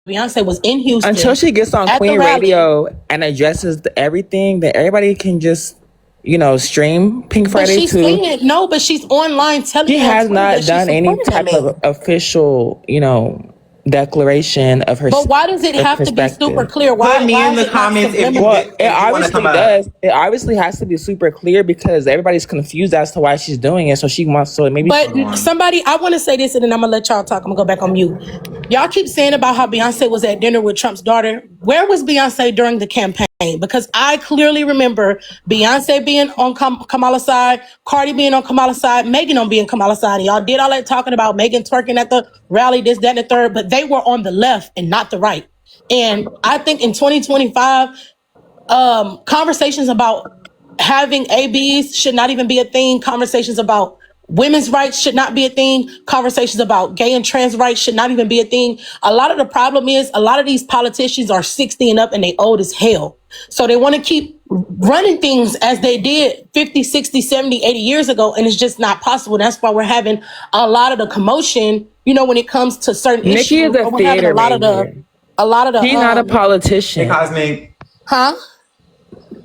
Beyonce was in Houston. Until she gets on Queen Radio and addresses everything, that everybody can just, stream Pink Friday she's too. Saying, no, but she's online telling. She has not done any type of official, declaration of her. But why does it have to be super clear? Why? Put me in the comments if you it obviously does. It obviously has to be super clear because everybody's confused as to why she's doing it. So she wants to maybe. But somebody, I want to say this, and then I'm gonna let y'all talk. I'm gonna go back on mute. Y'all keep saying about how Beyonce was at dinner with Trump's daughter. Where was Beyonce during the campaign? Because I clearly remember Beyonce being on Kamala's side, Cardi being on Kamala's side, Megan on being Kamala's side. And y'all did all that talking about Megan twerking at the rally, this, that, and the third, but they were on the left and not the right. And I think in 2025, conversations about having ABs should not even be a thing. Conversations about women's rights should not be a thing. Conversations about gay and trans rights should not even be a thing. A lot of the problem is a lot of these politicians are 60 and up and they old as hell. So they want to keep running things as they did 50, 60, 70, 80 years ago. And it's just not possible. That's why we're having a lot of the commotion, when it comes to certain issues. Nikki is a theater She's not a politician. Hey, Cosmic. Huh?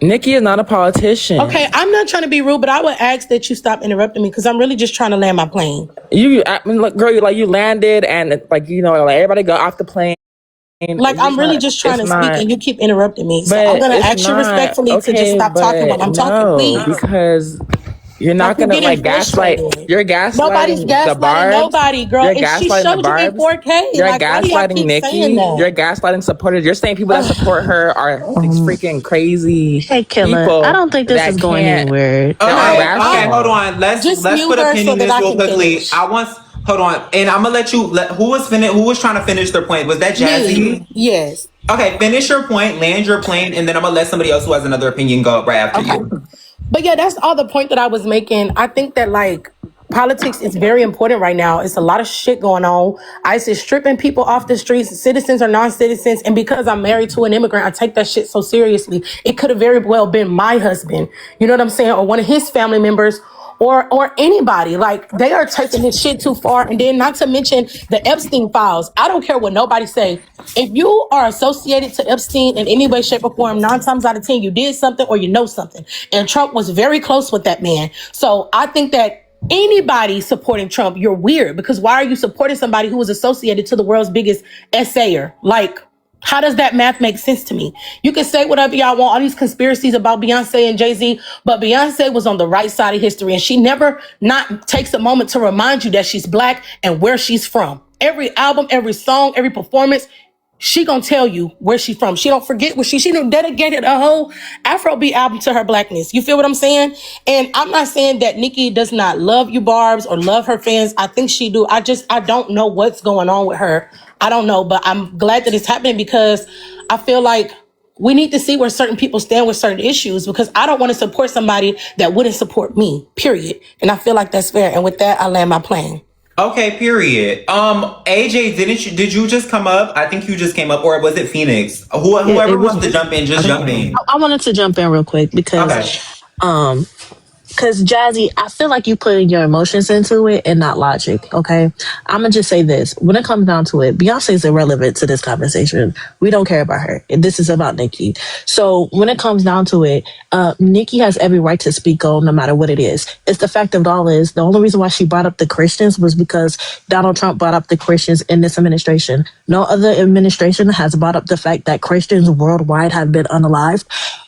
Nikki is not a politician. Okay, I'm not trying to be rude, but I would ask that you stop interrupting me because I'm really just trying to land my plane. Look, girl, you landed and everybody got off the plane. I'm really just trying to speak and you keep interrupting me. So I'm going to ask you respectfully to just stop talking while I'm talking, please. Because you're not going to gaslight. You're gaslighting Nobody's gaslighting the barbs. Nobody, girl. You're gaslighting she showed the barbs. You 4K. You're gaslighting Nikki. You're gaslighting supporters. You're saying people that support her are these freaking crazy Killa. people. I don't think this is going anywhere. Okay, hold on. Let's put a pin in this real quickly. Hold on, and I'm gonna let you. Who was trying to finish their point? Was that Jazzy? Me. Yes. Okay, finish your point, land your plane, and then I'm gonna let somebody else who has another opinion go right after you. But yeah, that's all the point that I was making. I think that politics is very important right now. It's a lot of shit going on. ICE is stripping people off the streets, citizens or non-citizens. And because I'm married to an immigrant, I take that shit so seriously. It could have very well been my husband. You know what I'm saying? Or one of his family members. Or anybody. They are taking this shit too far. And then not to mention the Epstein files. I don't care what nobody say. If you are associated to Epstein in any way, shape, or form, 9 times out of 10, you did something or you know something. And Trump was very close with that man. So I think that anybody supporting Trump, you're weird. Because why are you supporting somebody who was associated to the world's biggest essayer? How does that math make sense to me? You can say whatever y'all want, all these conspiracies about Beyonce and Jay-Z, but Beyonce was on the right side of history and she never not takes a moment to remind you that she's black and where she's from. Every album, every song, every performance, she gonna tell you where she's from. She don't forget where she dedicated a whole Afrobeat album to her blackness. You feel what I'm saying? And I'm not saying that Nikki does not love you, Barbs, or love her fans. I think she do. I don't know what's going on with her. I don't know, but I'm glad that it's happening because I feel like we need to see where certain people stand with certain issues because I don't want to support somebody that wouldn't support me, period. And I feel like that's fair. And with that, I land my plane. Okay, period. AJ, did you just come up? I think you just came up, or was it Phoenix? Whoever wants to jump in, just jump in. I wanted to jump in real quick because because Jazzy, I feel like you putting your emotions into it and not logic, okay? I'm going to just say this. When it comes down to it, Beyonce is irrelevant to this conversation. We don't care about her. This is about Nikki. So when it comes down to it, Nikki has every right to speak on no matter what it is. It's the fact of it all is the only reason why she brought up the Christians was because Donald Trump brought up the Christians in this administration. No other administration has brought up the fact that Christians worldwide have been unalived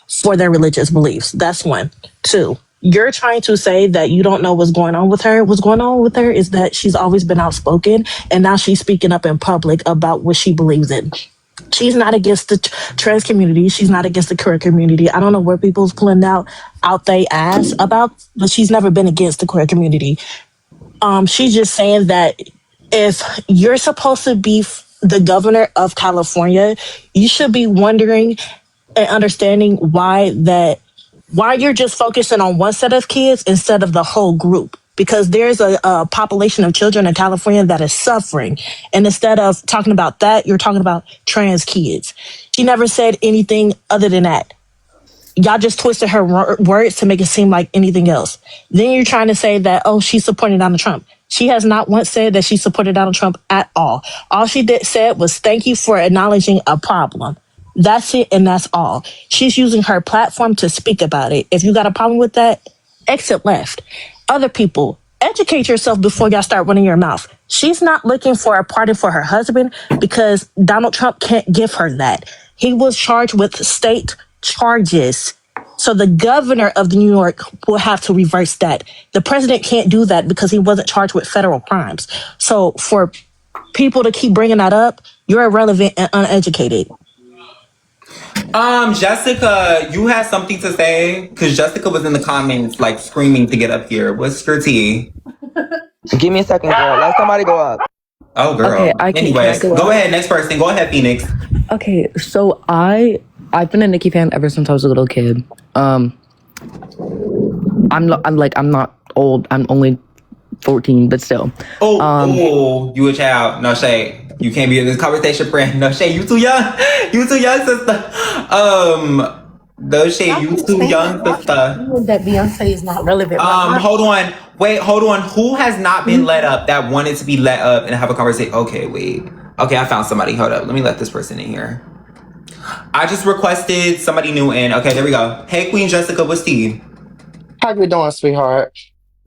for their religious beliefs. That's one. 2. You're trying to say that you don't know what's going on with her. What's going on with her is that she's always been outspoken and now she's speaking up in public about what she believes in. She's not against the trans community. She's not against the queer community. I don't know where people's pulling out they ass about, but she's never been against the queer community. She's just saying that if you're supposed to be the governor of California, you should be wondering and understanding why you're just focusing on one set of kids instead of the whole group. Because there's a population of children in California that is suffering. And instead of talking about that, you're talking about trans kids. She never said anything other than that. Y'all just twisted her words to make it seem like anything else. Then you're trying to say that, she's supporting Donald Trump. She has not once said that she supported Donald Trump at all. All she said was thank you for acknowledging a problem. That's it, and that's all. She's using her platform to speak about it. If you got a problem with that, exit left. Other people, educate yourself before y'all start running your mouth. She's not looking for a pardon for her husband because Donald Trump can't give her that. He was charged with state charges. So the governor of New York will have to reverse that. The president can't do that because he wasn't charged with federal crimes. So for people to keep bringing that up, you're irrelevant and uneducated. Jessica, you had something to say? Because Jessica was in the comments, like, screaming to get up here. What's your tea? Give me a second, girl. Let somebody go up. Oh, girl. Okay, Anyways, go ahead. Next person. Go ahead, Phoenix. Okay, so I've been a Nicki fan ever since I was a little kid. I'm not old. I'm only 14, but still. You a child. No shade. You can't be in this conversation, friend. No shade. You too young. You too young, sister. No shade. You too young, sister. That Beyonce is not relevant. Hold on. Wait, hold on. Who has not been let up that wanted to be let up and have a conversation? Okay, wait. Okay, I found somebody. Hold up. Let me let this person in here. I just requested somebody new in. Okay, there we go. Hey, Queen Jessica, what's tea? How you doing, sweetheart?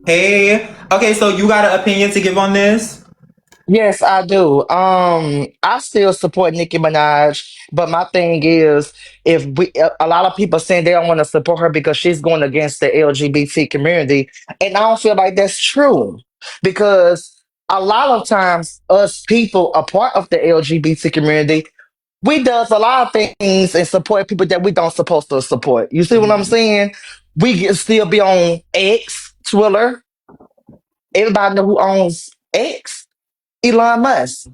Hey. Okay, so you got an opinion to give on this? Yes, I do. I still support Nicki Minaj, but my thing is, if a lot of people saying they don't want to support her because she's going against the LGBT community, and I don't feel like that's true because a lot of times us people are part of the LGBT community. We does a lot of things and support people that we don't supposed to support. You see what I'm saying? We can still be on X, Twitter. Everybody know who owns X? Elon Musk.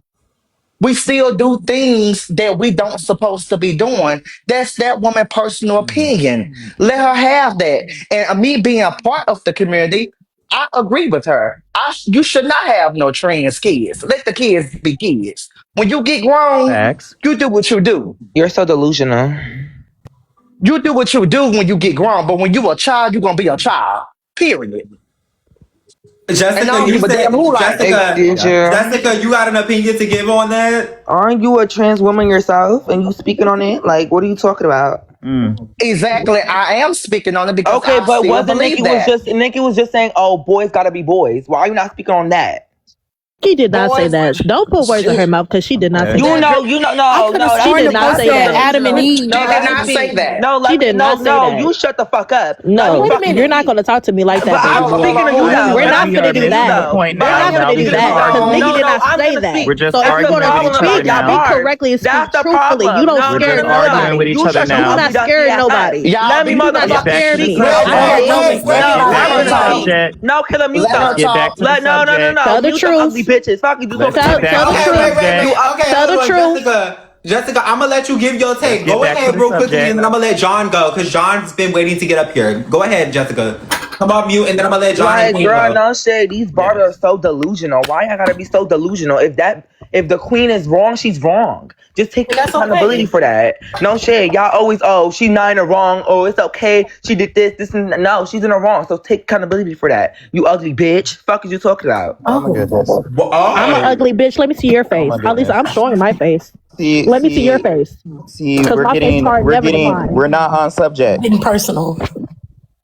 We still do things that we don't supposed to be doing. That's that woman's personal opinion. Let her have that. And me being a part of the community, I agree with her. You should not have no trans kids. Let the kids be kids. When you get grown, Facts. you do what you do. You're so delusional. You do what you do when you get grown, but when you a child, you're gonna be a child. Period. Jessica, you said, Jessica, you got an opinion to give on that? Aren't you a trans woman yourself and you speaking on it? Like, what are you talking about? Exactly, I am speaking on it because okay, I but still wasn't believe Nikki was just saying, oh, boys gotta be boys. Why are you not speaking on that? She did not say that. Don't put words in her mouth because she did not say that. She did not say that. Adam and Eve. She did not say that. She did not say that. You shut the fuck up. No, you're not going to talk to me like that. But I'm speaking to you now. We're not going to do that. We're not going to do that because Nikki did not say that. We're just so if you're going to speak, speak correctly and speak truthfully. You don't scare nobody. With each other now. You're not scaring nobody. Let me motherfucking scare me. No, Killa, mute up. No. Tell the truth. Ugly bitches. Fuck you. Tell the truth. Jessica, I'm gonna let you give your take. Go ahead real quickly, and then I'm gonna let John go because John's been waiting to get up here. Go ahead, Jessica. Come on mute, and then I'm gonna let John go. No shade. These barbs are so delusional. Why I gotta be so delusional? If the queen is wrong, she's wrong. Just take accountability for that. No shade. Y'all always, she's not in the wrong. Oh, it's okay. She did this, and no, she's in the wrong. So take accountability for that. You ugly bitch. Fuck is you talking about? Oh my goodness. I'm an ugly bitch. Let me see your face. At least I'm showing my face. Let me see your face. We're not on subject. Getting personal.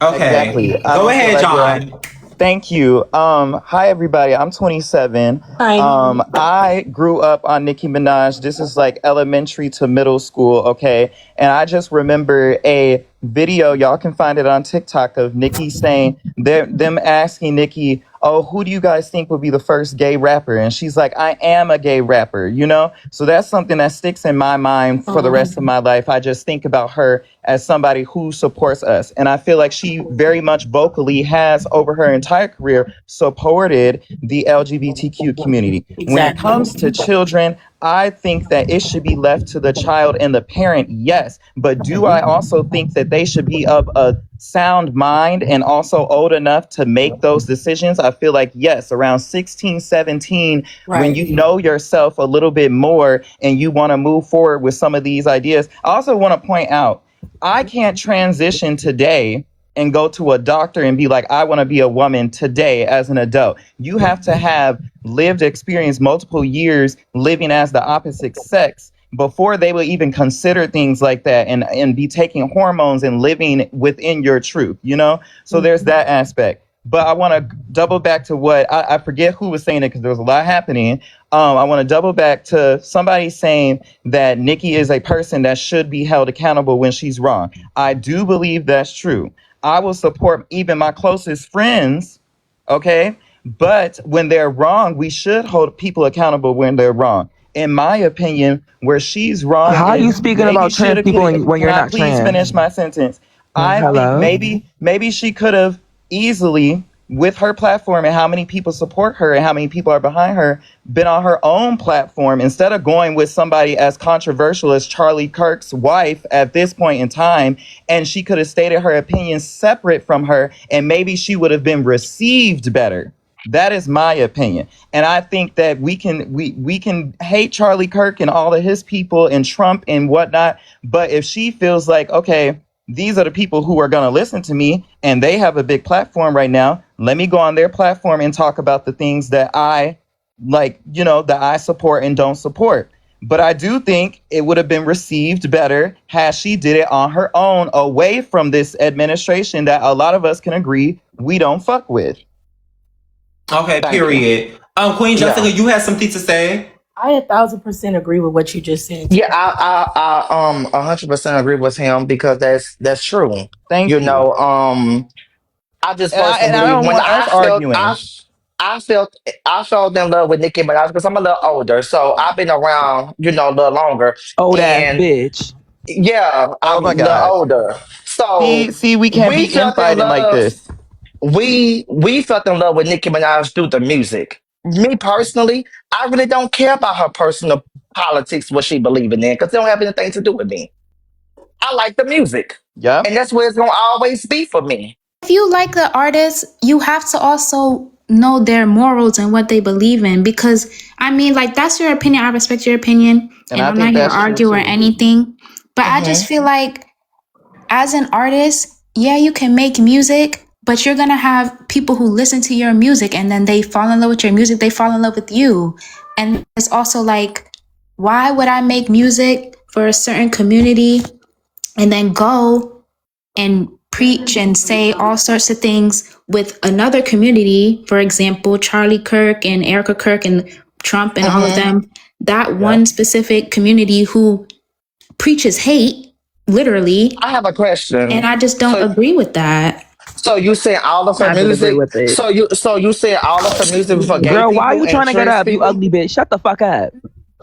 Okay. Exactly. Go ahead, John. Thank you. Hi everybody. I'm 27. Hi. I grew up on Nicki Minaj. This is like elementary to middle school, okay? And I just remember a video, y'all can find it on TikTok, of Nicki saying, them asking Nicki, oh, who do you guys think would be the first gay rapper? And she's like, I am a gay rapper, you know? So that's something that sticks in my mind for the rest of my life. I just think about her as somebody who supports us. And I feel like she very much vocally has, over her entire career, supported the LGBTQ community. Exactly. When it comes to children, I think that it should be left to the child and the parent, yes. But do I also think that they should be of a sound mind and also old enough to make those decisions? I feel like, yes, around 16, 17, when you know yourself a little bit more and you want to move forward with some of these ideas. I also want to point out, I can't transition today and go to a doctor and be like, I want to be a woman today as an adult. You have to have lived experience, multiple years living as the opposite sex before they will even consider things like that and be taking hormones and living within your truth, you know? So there's that aspect. But I want to double back to what I forget who was saying it because there was a lot happening. I want to double back to somebody saying that Nikki is a person that should be held accountable when she's wrong. I do believe that's true. I will support even my closest friends, okay? But when they're wrong, we should hold people accountable when they're wrong. In my opinion, where she's wrong, How are you speaking about trans people when you're not please trans? finish my sentence. I think maybe she could have easily, with her platform and how many people support her and how many people are behind her, been on her own platform instead of going with somebody as controversial as Charlie Kirk's wife at this point in time. And she could have stated her opinion separate from her, and maybe she would have been received better. That is my opinion. And I think that we can hate Charlie Kirk and all of his people and Trump and whatnot. But if she feels like, okay, these are the people who are going to listen to me and they have a big platform right now, let me go on their platform and talk about the things that I like, you know, that I support and don't support. But I do think it would have been received better had she did it on her own, away from this administration that a lot of us can agree we don't fuck with. Okay, period. Queen Jessica, you had something to say? I 1,000% agree with what you just said. Yeah, I 100% agree with him because that's true. Thank you. I just And I personally, don't when want us arguing. I felt in love with Nicki Minaj because I'm a little older, so I've been around, a little longer. Old ass And bitch. yeah, Oh I'm a my little God. older. So See, we can't we be felt in infighting like love. this. We felt in love with Nicki Minaj through the music. Me personally, I really don't care about her personal politics, what she believing in, because they don't have anything to do with me. I like the music. Yeah. And that's where it's gonna always be for me. If you like the artist, you have to also know their morals and what they believe in. Because I mean, like, that's your opinion. I respect your opinion, and I I'm think not here to that's true argue or too. anything. But I just feel like, as an artist, yeah, you can make music, but you're gonna have people who listen to your music and then they fall in love with your music, they fall in love with you. And it's also like, why would I make music for a certain community and then go and preach and say all sorts of things with another community? For example, Charlie Kirk and Erica Kirk and Trump and all of them, that one specific community who preaches hate, literally. I have a question. And I just don't agree with that. So you say all of her I can agree music? with it. So you say all of her music for gay Girl, people why are you and trying to get trans up, you people? ugly bitch? Shut the fuck up.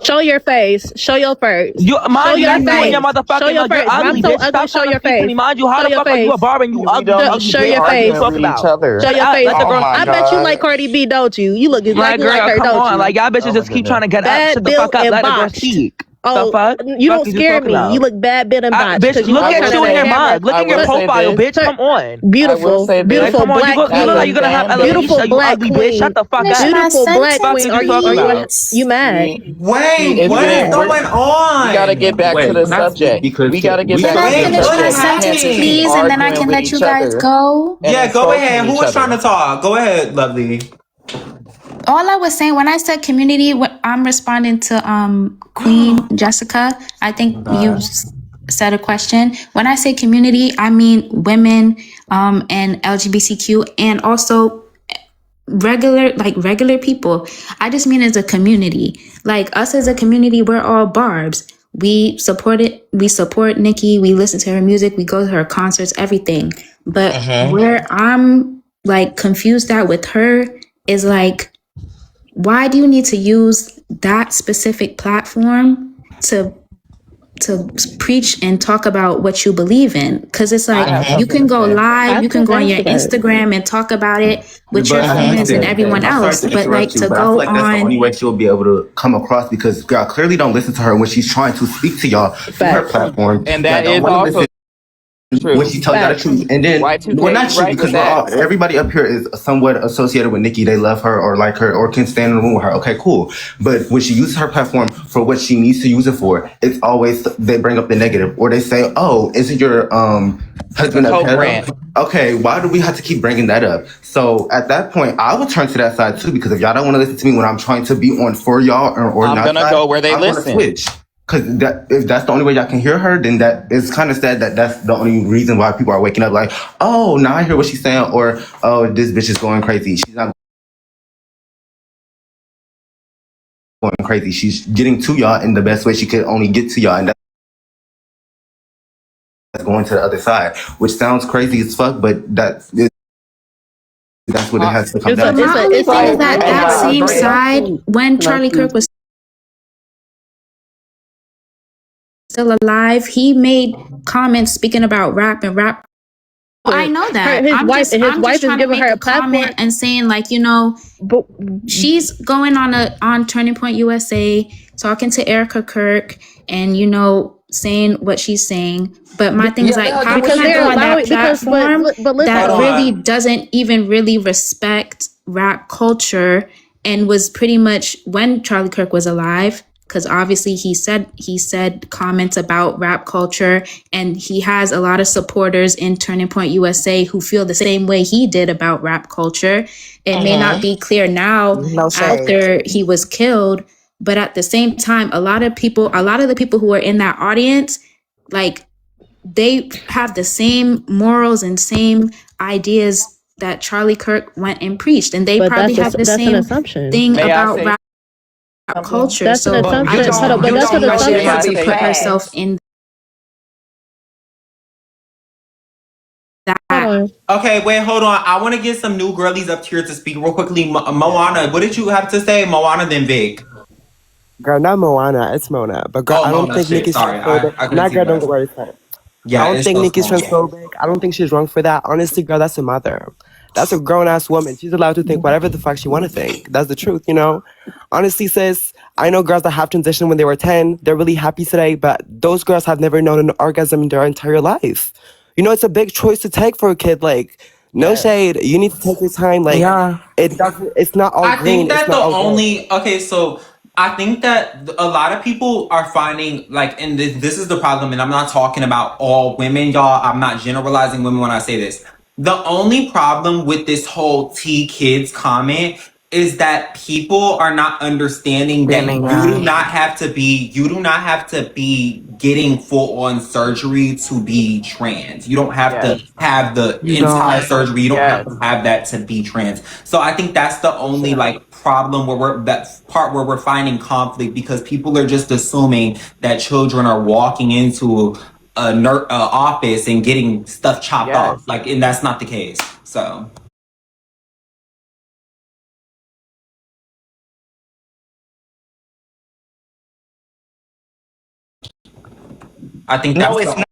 Show your face. Show your face. Mind your you face. and your motherfucking Show your mouth. You're face. ugly, I'm so bitch. ugly. Stop Show trying to your speak to face. me. Mind you, how Show the your fuck are you a face. barber and you We ugly, don't ugly Show bitch? your What face. you talking with each about? other. Show your Shut up. face. Let the Oh girl. my I bet you God. like Cardi B, don't you? You look Like, exactly like girl, her, come don't on. you? Like, y'all bitches just keep trying to get up. Bad, Shut the built, fuck up. and Let a girl boxed. speak. Oh, The fuck? you Fuck don't is you scare talking me. about? You look bad, bit, and botched. Bitch, Because you look walk at on you in that your camera. mug. Look I in your will say profile, this. bitch. Come on. Beautiful, say this. Like, beautiful come on. black You look like queen. you're gonna have fan alopecia. Beautiful You black ugly bitch. Shut queen. the fuck Finish up. my Beautiful black Fuck sentence, queen. is you talking about? You mad? Wait, what is going on? We gotta get back to the subject. We gotta get Can back I to the Wait, finish what my subject. is We can't sentence, just happening? keep please? And then I arguing can with let you each guys other. go. And Yeah, go insulting ahead. Who each was other. trying to talk? Go ahead, lovely. All I was saying when I said community, I'm responding to Queen Jessica. I think you said a question. When I say community, I mean women and LGBTQ and also regular people. I just mean as a community. Like us as a community, we're all barbs. We support it. We support Nikki. We listen to her music. We go to her concerts, everything. But where I'm like confused at with her is like, why do you need to use that specific platform to preach and talk about what you believe in? Because it's like you can go live, you can go on your Instagram and talk about it with your friends and everyone else, but like to go that's the only on. way she'll be able to come across because y'all clearly don't listen to her when she's trying to speak to y'all through her platform. And that Y'all don't is wanna also listen when she tells y'all the truth. And then, well, not you, because we're all, everybody up here is somewhat associated with Nikki. They love her or like her or can stand in the room with her. Okay, cool. But when she uses her platform for what she needs to use it for, it's always, they bring up the negative, or they say, oh, isn't your husband a pedo? Okay, why do we have to keep bringing that up? So at that point, I would turn to that side too, because if y'all don't want to listen to me when I'm trying to be on for y'all or I'm not, gonna go where they I'm listen. gonna switch. Because if that's the only way y'all can hear her, then that it's kind of sad that that's the only reason why people are waking up like, oh, now I hear what she's saying, or oh, this bitch is going crazy. She's not going crazy. She's getting to y'all in the best way she could only get to y'all, and that's going to the other side, which sounds crazy as fuck, but that's what it has to come down to. My only thing is that that same side, when Charlie Kirk was still alive, he made comments speaking about rap and rap. I know that. His I'm wife just is trying to giving make her a a platform. comment and saying, like, you know, But she's going on Turning Point USA, talking to Erica Kirk, and you know, saying what she's saying. But my thing is like, how because can you they're go on that allowing platform but listen, that really doesn't even really respect rap culture and was pretty much when Charlie Kirk was alive? Because obviously he said comments about rap culture, and he has a lot of supporters in Turning Point USA who feel the same way he did about rap culture. It may not be clear now after he was killed, but at the same time, a lot of the people who are in that audience, like, they have the same morals and same ideas that Charlie Kirk went and preached, and they probably have the same thing about rap culture. That's an So I assumption. just Hold on, don't but that's an understand how she assumption. had to put herself in that. Okay, wait, hold on. I want to get some new girlies up here to speak real quickly. Moana, what did you have to say? Moana, then Vic. Girl, not Moana, it's Mona. But girl, Oh, I don't Mona, think shit. Nicki's Sorry, transphobic. I couldn't Not see girl, don't that. go worry about it. Yeah, I don't it's think so Nicki's small. transphobic. I don't think she's wrong for that. Honestly, girl, that's a mother. That's a grown ass woman. She's allowed to think whatever the fuck she want to think. That's the truth, you know? Honestly, sis, I know girls that have transitioned when they were 10. They're really happy today, but those girls have never known an orgasm in their entire life. You know, it's a big choice to take for a kid. Like, no shade. You need to take your time. Like, it's not all I think green. It's that not the all gold. only okay, so I think that a lot of people are finding like, and this is the problem, and I'm not talking about all women, y'all. I'm not generalizing women when I say this. The only problem with this whole T kids comment is that people are not understanding that you do not have to be getting full on surgery to be trans. You don't have to have the entire surgery. You don't have to have that to be trans. So I think that's the only like problem where we're finding conflict, because people are just assuming that children are walking into a office and getting stuff chopped off, like, and that's not the case. So I think No, that's it's